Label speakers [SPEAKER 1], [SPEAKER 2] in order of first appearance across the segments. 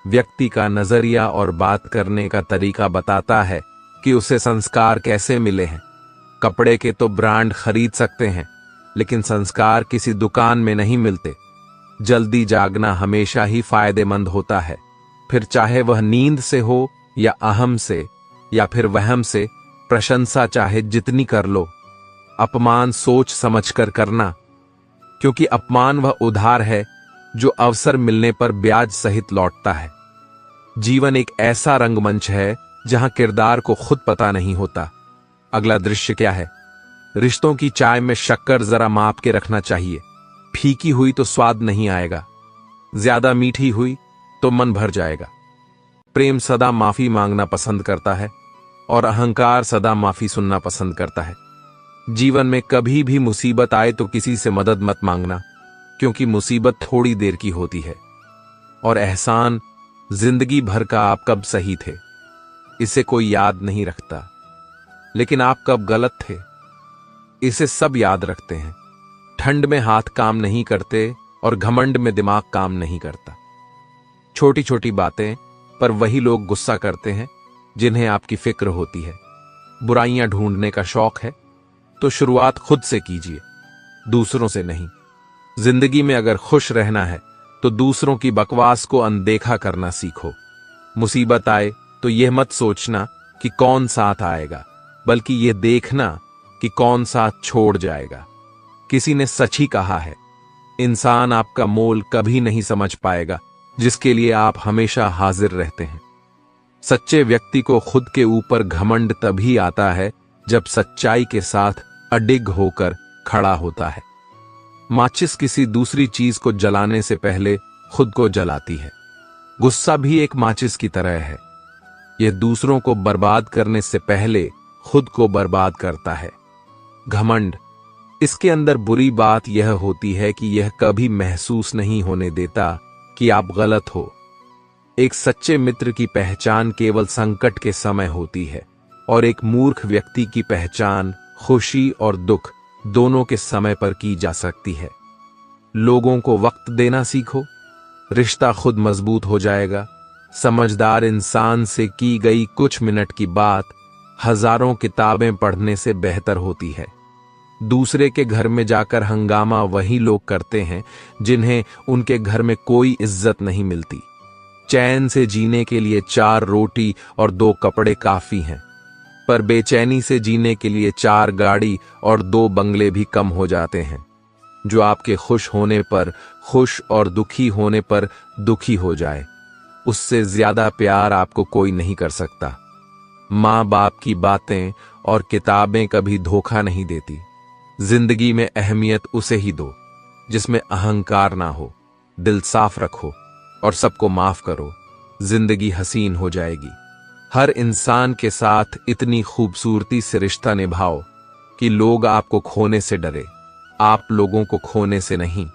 [SPEAKER 1] व्यक्ति का नजरिया और बात करने का तरीका बताता है कि उसे संस्कार कैसे मिले हैं। कपड़े के तो ब्रांड खरीद सकते हैं, लेकिन संस्कार किसी दुकान में नहीं मिलते। जल्दी जागना हमेशा ही फायदेमंद होता है, फिर चाहे वह नींद से हो या अहम से या फिर वहम से। प्रशंसा चाहे जितनी कर लो, अपमान सोच समझकर करना, क्योंकि अपमान वह उधार है जो अवसर मिलने पर ब्याज सहित लौटता है। जीवन एक ऐसा रंगमंच है जहां किरदार को खुद पता नहीं होता। अगला दृश्य क्या है? रिश्तों की चाय में शक्कर जरा माप के रखना चाहिए। फीकी हुई तो स्वाद नहीं आएगा, ज्यादा मीठी हुई तो मन भर जाएगा। प्रेम सदा माफी मांगना पसंद करता है और अहंकार सदा माफी सुनना पसंद करता है। जीवन में कभी भी मुसीबत आए तो किसी से मदद मत मांगना, क्योंकि मुसीबत थोड़ी देर की होती है और एहसान जिंदगी भर का आप कब सही थे इसे कोई याद नहीं रखता, लेकिन आप कब गलत थे इसे सब याद रखते हैं। ठंड में हाथ काम नहीं करते और घमंड में दिमाग काम नहीं करता। छोटी छोटी बातें पर वही लोग गुस्सा करते हैं जिन्हें आपकी फिक्र होती है। बुराइयां ढूंढने का शौक है तो शुरुआत खुद से कीजिए, दूसरों से नहीं। जिंदगी में अगर खुश रहना है तो दूसरों की बकवास को अनदेखा करना सीखो। मुसीबत आए तो यह मत सोचना कि कौन साथ आएगा, बल्कि यह देखना कि कौन साथ छोड़ जाएगा। किसी ने सच ही कहा है, इंसान आपका मोल कभी नहीं समझ पाएगा जिसके लिए आप हमेशा हाजिर रहते हैं। सच्चे व्यक्ति को खुद के ऊपर घमंड तभी आता है जब सच्चाई के साथ अडिग होकर खड़ा होता है। माचिस किसी दूसरी चीज को जलाने से पहले खुद को जलाती है। गुस्सा भी एक माचिस की तरह है, यह दूसरों को बर्बाद करने से पहले खुद को बर्बाद करता है। घमंड, इसके अंदर बुरी बात यह होती है कि यह कभी महसूस नहीं होने देता कि आप गलत हो। एक सच्चे मित्र की पहचान केवल संकट के समय होती है और एक मूर्ख व्यक्ति की पहचान खुशी और दुख दोनों के समय पर की जा सकती है। लोगों को वक्त देना सीखो, रिश्ता खुद मजबूत हो जाएगा। समझदार इंसान से की गई कुछ मिनट की बात हजारों किताबें पढ़ने से बेहतर होती है। दूसरे के घर में जाकर हंगामा वही लोग करते हैं जिन्हें उनके घर में कोई इज्जत नहीं मिलती। चैन से जीने के लिए 4 रोटी और 2 कपड़े काफी हैं, पर बेचैनी से जीने के लिए 4 गाड़ी और 2 बंगले भी कम हो जाते हैं। जो आपके खुश होने पर खुश और दुखी होने पर दुखी हो जाए, उससे ज्यादा प्यार आपको कोई नहीं कर सकता। माँ बाप की बातें और किताबें कभी धोखा नहीं देती। जिंदगी में अहमियत उसे ही दो जिसमें अहंकार ना हो। दिल साफ रखो और सबको माफ करो, जिंदगी हसीन हो जाएगी। हर इंसान के साथ इतनी खूबसूरती से रिश्ता निभाओ कि लोग आपको खोने से डरे, आप लोगों को खोने से नहीं।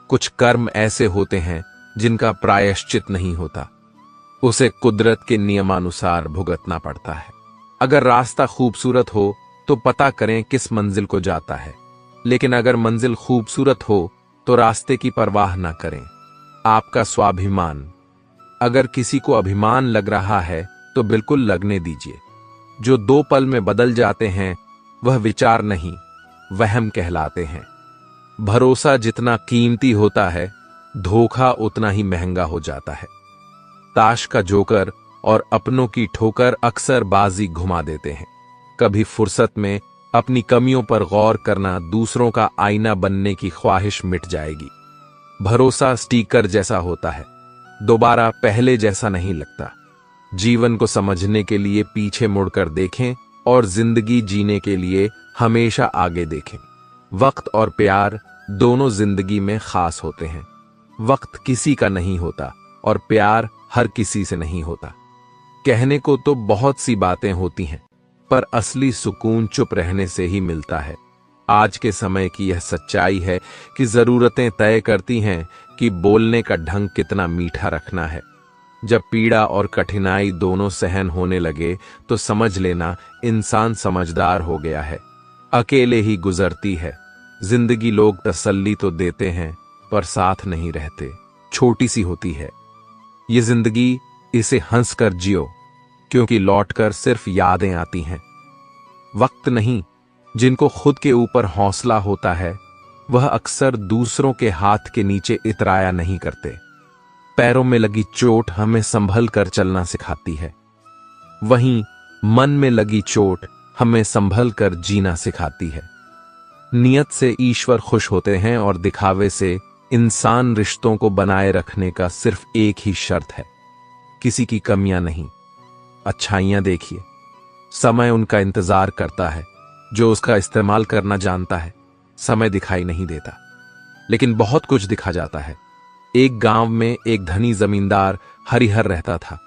[SPEAKER 1] कुछ कर्म ऐसे होते हैं जिनका प्रायश्चित नहीं होता, उसे कुदरत के नियमानुसार भुगतना पड़ता है। अगर रास्ता खूबसूरत हो तो पता करें किस मंजिल को जाता है, लेकिन अगर मंजिल खूबसूरत हो तो रास्ते की परवाह ना करें। आपका स्वाभिमान, अगर किसी को अभिमान लग रहा है तो बिल्कुल लगने दीजिए। जो 2 पल में बदल जाते हैं वह विचार नहीं, वहम कहलाते हैं। भरोसा जितना कीमती होता है, धोखा उतना ही महंगा हो जाता है। ताश का जोकर और अपनों की ठोकर अक्सर बाजी घुमा देते हैं। कभी फुर्सत में अपनी कमियों पर गौर करना, दूसरों का आईना बनने की ख्वाहिश मिट जाएगी। भरोसा स्टिकर जैसा होता है, दोबारा पहले जैसा नहीं लगता। जीवन को समझने के लिए पीछे मुड़कर देखें और जिंदगी जीने के लिए हमेशा आगे देखें। वक्त और प्यार दोनों जिंदगी में खास होते हैं। वक्त किसी का नहीं होता और प्यार हर किसी से नहीं होता। कहने को तो बहुत सी बातें होती हैं, पर असली सुकून चुप रहने से ही मिलता है। आज के समय की यह सच्चाई है कि जरूरतें तय करती हैं कि बोलने का ढंग कितना मीठा रखना है। जब पीड़ा और कठिनाई दोनों सहन होने लगे तो समझ लेना इंसान समझदार हो गया है। अकेले ही गुजरती है जिंदगी। लोग तसल्ली तो देते हैं पर साथ नहीं रहते। छोटी सी होती है ये जिंदगी, इसे हंसकर जियो, क्योंकि लौटकर सिर्फ यादें आती हैं, वक्त नहीं। जिनको खुद के ऊपर हौसला होता है वह अक्सर दूसरों के हाथ के नीचे इतराया नहीं करते। पैरों में लगी चोट हमें संभल कर चलना सिखाती है, वहीं मन में लगी चोट हमें संभल कर जीना सिखाती है। नियत से ईश्वर खुश होते हैं और दिखावे से इंसान रिश्तों को बनाए रखने का सिर्फ एक ही शर्त है, किसी की कमियां नहीं, अच्छाइयां देखिए। समय उनका इंतजार करता है जो उसका इस्तेमाल करना जानता है। समय दिखाई नहीं देता, लेकिन बहुत कुछ दिखा जाता है। एक गांव में एक धनी जमींदार हरिहर रहता था।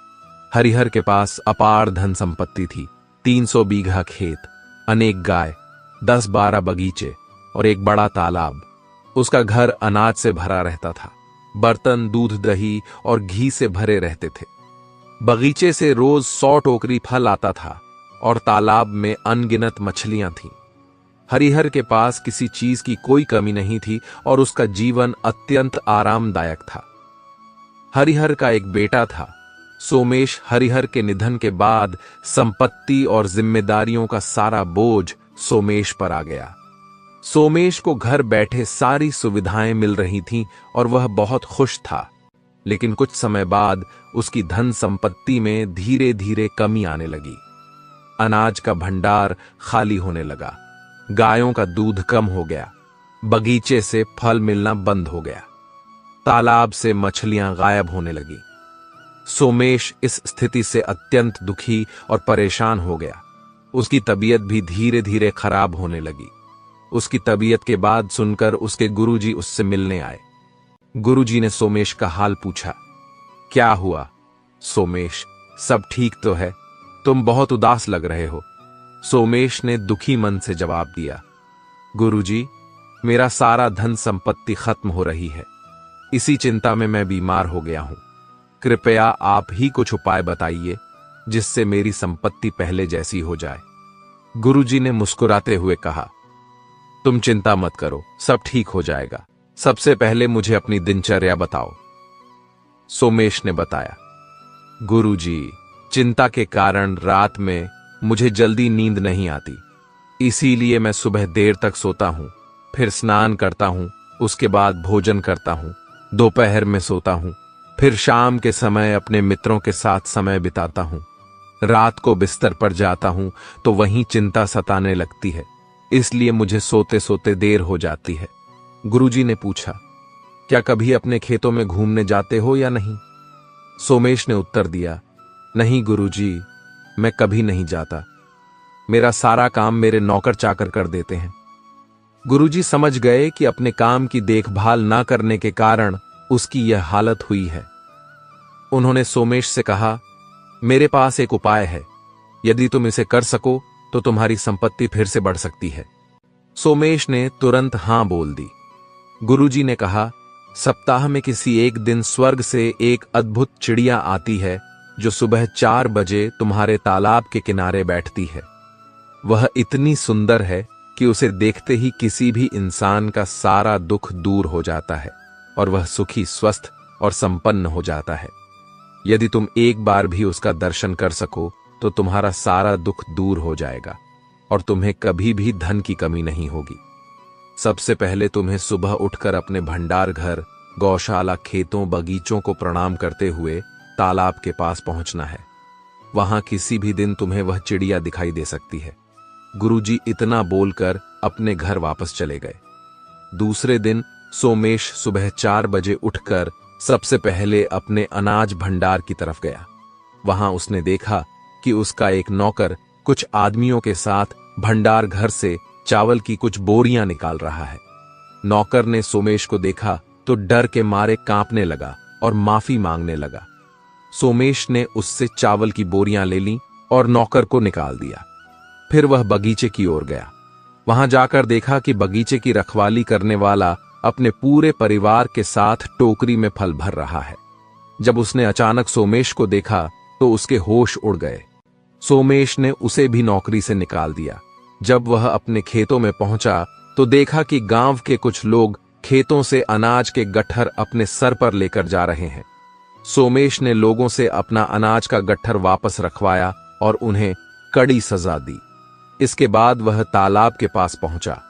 [SPEAKER 1] हरिहर के पास अपार धन संपत्ति थी, 300 बीघा खेत, अनेक गाय, 10-12 बगीचे और एक बड़ा तालाब। उसका घर अनाज से भरा रहता था, बर्तन दूध दही और घी से भरे रहते थे। बगीचे से रोज 100 टोकरी फल आता था और तालाब में अनगिनत मछलियां थीं। हरिहर के पास किसी चीज की कोई कमी नहीं थी और उसका जीवन अत्यंत आरामदायक था। हरिहर का एक बेटा था, सोमेश। हरिहर के निधन के बाद संपत्ति और जिम्मेदारियों का सारा बोझ सोमेश पर आ गया। सोमेश को घर बैठे सारी सुविधाएं मिल रही थीं और वह बहुत खुश था, लेकिन कुछ समय बाद उसकी धन संपत्ति में धीरे धीरे कमी आने लगी। अनाज का भंडार खाली होने लगा, गायों का दूध कम हो गया, बगीचे से फल मिलना बंद हो गया, तालाब से मछलियां गायब होने लगी। सोमेश इस स्थिति से अत्यंत दुखी और परेशान हो गया। उसकी तबीयत भी धीरे धीरे खराब होने लगी। उसकी तबीयत के बाद सुनकर उसके गुरुजी उससे मिलने आए। गुरुजी ने सोमेश का हाल पूछा। क्या हुआ सोमेश, सब ठीक तो है? तुम बहुत उदास लग रहे हो। सोमेश ने दुखी मन से जवाब दिया, गुरुजी, मेरा सारा धन संपत्ति खत्म हो रही है, इसी चिंता में मैं बीमार हो गया हूं। कृपया आप ही कुछ उपाय बताइए जिससे मेरी संपत्ति पहले जैसी हो जाए। गुरुजी ने मुस्कुराते हुए कहा, तुम चिंता मत करो, सब ठीक हो जाएगा। सबसे पहले मुझे अपनी दिनचर्या बताओ। सोमेश ने बताया, गुरुजी, चिंता के कारण रात में मुझे जल्दी नींद नहीं आती, इसीलिए मैं सुबह देर तक सोता हूं, फिर स्नान करता हूं, उसके बाद भोजन करता हूं, दोपहर में सोता हूं, फिर शाम के समय अपने मित्रों के साथ समय बिताता हूं। रात को बिस्तर पर जाता हूं तो वहीं चिंता सताने लगती है, इसलिए मुझे सोते सोते देर हो जाती है। गुरुजी ने पूछा, क्या कभी अपने खेतों में घूमने जाते हो या नहीं? सोमेश ने उत्तर दिया, नहीं गुरुजी, मैं कभी नहीं जाता, मेरा सारा काम मेरे नौकर चाकर कर देते हैं। गुरुजी समझ गए कि अपने काम की देखभाल ना करने के कारण उसकी यह हालत हुई है। उन्होंने सोमेश से कहा, मेरे पास एक उपाय है, यदि तुम इसे कर सको तो तुम्हारी संपत्ति फिर से बढ़ सकती है। सोमेश ने तुरंत हां बोल दी। गुरुजी ने कहा, सप्ताह में किसी एक दिन स्वर्ग से एक अद्भुत चिड़िया आती है जो सुबह 4 बजे तुम्हारे तालाब के किनारे बैठती है। वह इतनी सुंदर है कि उसे देखते ही किसी भी इंसान का सारा दुख दूर हो जाता है और वह सुखी, स्वस्थ और संपन्न हो जाता है। यदि तुम एक बार भी उसका दर्शन कर सको तो तुम्हारा सारा दुख दूर हो जाएगा और तुम्हें कभी भी धन की कमी नहीं होगी। सबसे पहले तुम्हें सुबह उठकर अपने भंडार घर, गौशाला, खेतों, बगीचों को प्रणाम करते हुए तालाब के पास पहुंचना है। वहां किसी भी दिन तुम्हें वह चिड़िया दिखाई दे सकती है। गुरुजी इतना बोलकर अपने घर वापस चले गए। दूसरे दिन सोमेश सुबह 4 बजे उठकर सबसे पहले अपने अनाज भंडार की तरफ गया। वहां उसने देखा कि उसका एक नौकर कुछ आदमियों के साथ भंडार घर से चावल की कुछ बोरियां निकाल रहा है। नौकर ने सोमेश को देखा तो डर के मारे कांपने लगा और माफी मांगने लगा। सोमेश ने उससे चावल की बोरियां ले लीं और नौकर को निकाल दिया। फिर वह बगीचे की ओर गया। वहां जाकर देखा कि बगीचे की रखवाली करने वाला अपने पूरे परिवार के साथ टोकरी में फल भर रहा है। जब उसने अचानक सोमेश को देखा तो उसके होश उड़ गए। सोमेश ने उसे भी नौकरी से निकाल दिया। जब वह अपने खेतों में पहुंचा तो देखा कि गांव के कुछ लोग खेतों से अनाज के गट्ठर अपने सर पर लेकर जा रहे हैं। सोमेश ने लोगों से अपना अनाज का गट्ठर वापस रखवाया और उन्हें कड़ी सजा दी। इसके बाद वह तालाब के पास पहुंचा।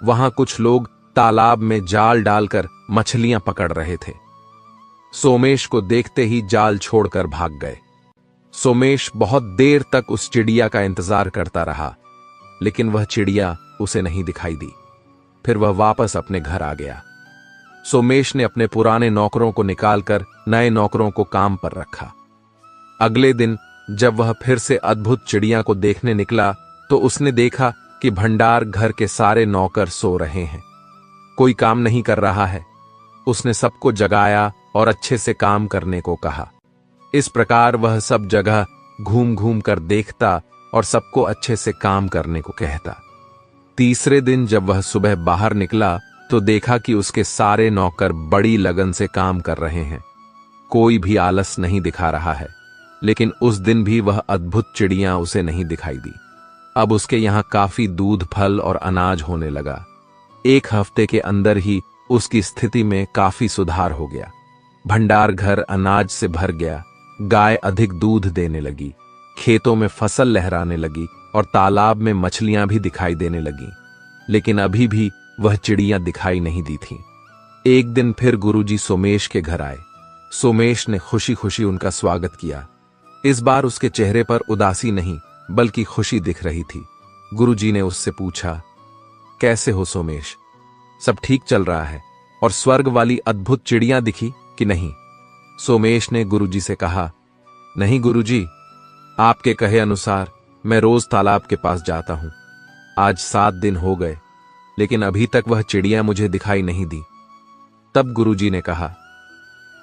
[SPEAKER 1] वहां कुछ लोग तालाब में जाल डालकर मछलियां पकड़ रहे थे। सोमेश को देखते ही जाल छोड़कर भाग गए। सोमेश बहुत देर तक उस चिड़िया का इंतजार करता रहा, लेकिन वह चिड़िया उसे नहीं दिखाई दी। फिर वह वापस अपने घर आ गया। सोमेश ने अपने पुराने नौकरों को निकालकर नए नौकरों को काम पर रखा। अगले दिन जब वह फिर से अद्भुत चिड़िया को देखने निकला तो उसने देखा कि भंडार घर के सारे नौकर सो रहे हैं, कोई काम नहीं कर रहा है। उसने सबको जगाया और अच्छे से काम करने को कहा। इस प्रकार वह सब जगह घूम घूम कर देखता और सबको अच्छे से काम करने को कहता। तीसरे दिन जब वह सुबह बाहर निकला तो देखा कि उसके सारे नौकर बड़ी लगन से काम कर रहे हैं, कोई भी आलस नहीं दिखा रहा है। लेकिन उस दिन भी वह अद्भुत चिड़िया उसे नहीं दिखाई दी। अब उसके यहां काफी दूध, फल और अनाज होने लगा। एक हफ्ते के अंदर ही उसकी स्थिति में काफी सुधार हो गया। भंडार घर अनाज से भर गया, गाय अधिक दूध देने लगी, खेतों में फसल लहराने लगी और तालाब में मछलियां भी दिखाई देने लगी। लेकिन अभी भी वह चिड़िया दिखाई नहीं दी थी। एक दिन फिर गुरुजी सोमेश के घर आए। सोमेश ने खुशी खुशी उनका स्वागत किया। इस बार उसके चेहरे पर उदासी नहीं बल्कि खुशी दिख रही थी। गुरुजी ने उससे पूछा, कैसे हो सोमेश, सब ठीक चल रहा है? और स्वर्ग वाली अद्भुत चिड़िया दिखी कि नहीं? सोमेश ने गुरुजी से कहा, नहीं गुरुजी, आपके कहे अनुसार मैं रोज तालाब के पास जाता हूं। आज 7 दिन हो गए, लेकिन अभी तक वह चिड़िया मुझे दिखाई नहीं दी। तब गुरुजी ने कहा,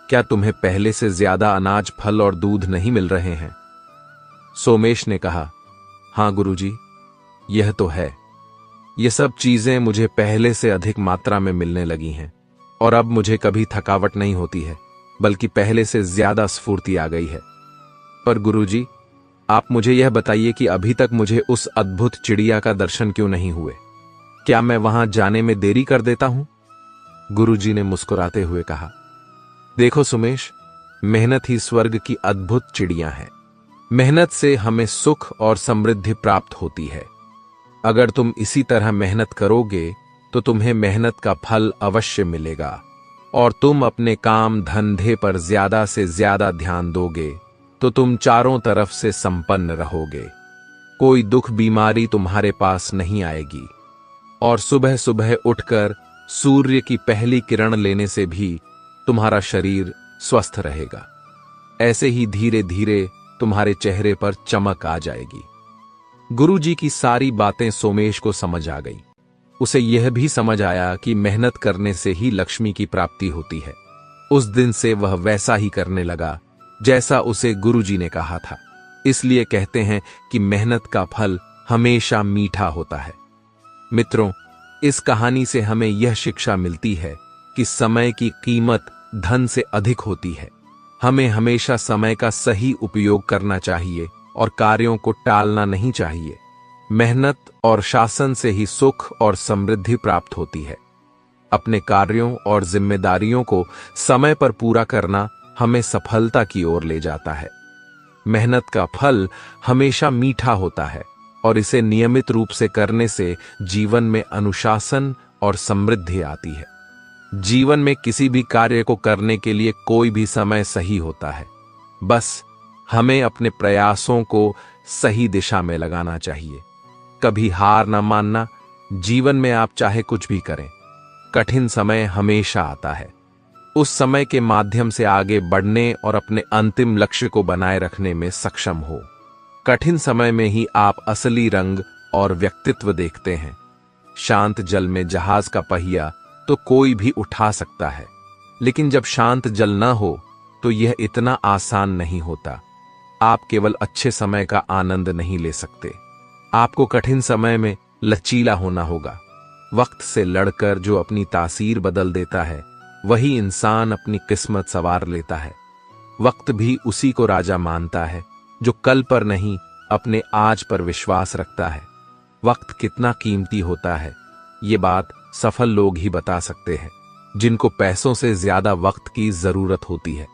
[SPEAKER 1] क्या तुम्हें पहले से ज्यादा अनाज, फल और दूध नहीं मिल रहे हैं? सोमेश ने कहा, हां गुरुजी, यह तो है। ये सब चीजें मुझे पहले से अधिक मात्रा में मिलने लगी हैं और अब मुझे कभी थकावट नहीं होती है, बल्कि पहले से ज्यादा स्फूर्ति आ गई है। पर गुरुजी, आप मुझे यह बताइए कि अभी तक मुझे उस अद्भुत चिड़िया का दर्शन क्यों नहीं हुए? क्या मैं वहां जाने में देरी कर देता हूं? गुरुजी ने मुस्कुराते हुए कहा, देखो सुमेश, मेहनत ही स्वर्ग की अद्भुत चिड़िया है। मेहनत से हमें सुख और समृद्धि प्राप्त होती है। अगर तुम इसी तरह मेहनत करोगे तो तुम्हें मेहनत का फल अवश्य मिलेगा और तुम अपने काम धंधे पर ज्यादा से ज्यादा ध्यान दोगे तो तुम चारों तरफ से संपन्न रहोगे। कोई दुख, बीमारी तुम्हारे पास नहीं आएगी और सुबह सुबह उठकर सूर्य की पहली किरण लेने से भी तुम्हारा शरीर स्वस्थ रहेगा। ऐसे ही धीरे धीरे तुम्हारे चेहरे पर चमक आ जाएगी। गुरुजी की सारी बातें सोमेश को समझ आ गई। उसे यह भी समझ आया कि मेहनत करने से ही लक्ष्मी की प्राप्ति होती है। उस दिन से वह वैसा ही करने लगा जैसा उसे गुरुजी ने कहा था। इसलिए कहते हैं कि मेहनत का फल हमेशा मीठा होता है। मित्रों, इस कहानी से हमें यह शिक्षा मिलती है कि समय की कीमत धन से अधिक होती है। हमें हमेशा समय का सही उपयोग करना चाहिए और कार्यों को टालना नहीं चाहिए। मेहनत और शासन से ही सुख और समृद्धि प्राप्त होती है। अपने कार्यों और जिम्मेदारियों को समय पर पूरा करना हमें सफलता की ओर ले जाता है। मेहनत का फल हमेशा मीठा होता है और इसे नियमित रूप से करने से जीवन में अनुशासन और समृद्धि आती है। जीवन में किसी भी कार्य को करने के लिए कोई भी समय सही होता है। बस हमें अपने प्रयासों को सही दिशा में लगाना चाहिए। कभी हार न मानना। जीवन में आप चाहे कुछ भी करें, कठिन समय हमेशा आता है। उस समय के माध्यम से आगे बढ़ने और अपने अंतिम लक्ष्य को बनाए रखने में सक्षम हो। कठिन समय में ही आप असली रंग और व्यक्तित्व देखते हैं। शांत जल में जहाज का पहिया तो कोई भी उठा सकता है, लेकिन जब शांत जल न हो तो यह इतना आसान नहीं होता। आप केवल अच्छे समय का आनंद नहीं ले सकते, आपको कठिन समय में लचीला होना होगा। वक्त से लड़कर जो अपनी तासीर बदल देता है, वही इंसान अपनी किस्मत संवार लेता है। वक्त भी उसी को राजा मानता है जो कल पर नहीं, अपने आज पर विश्वास रखता है। वक्त कितना कीमती होता है, ये बात सफल लोग ही बता सकते हैं, जिनको पैसों से ज्यादा वक्त की जरूरत होती है।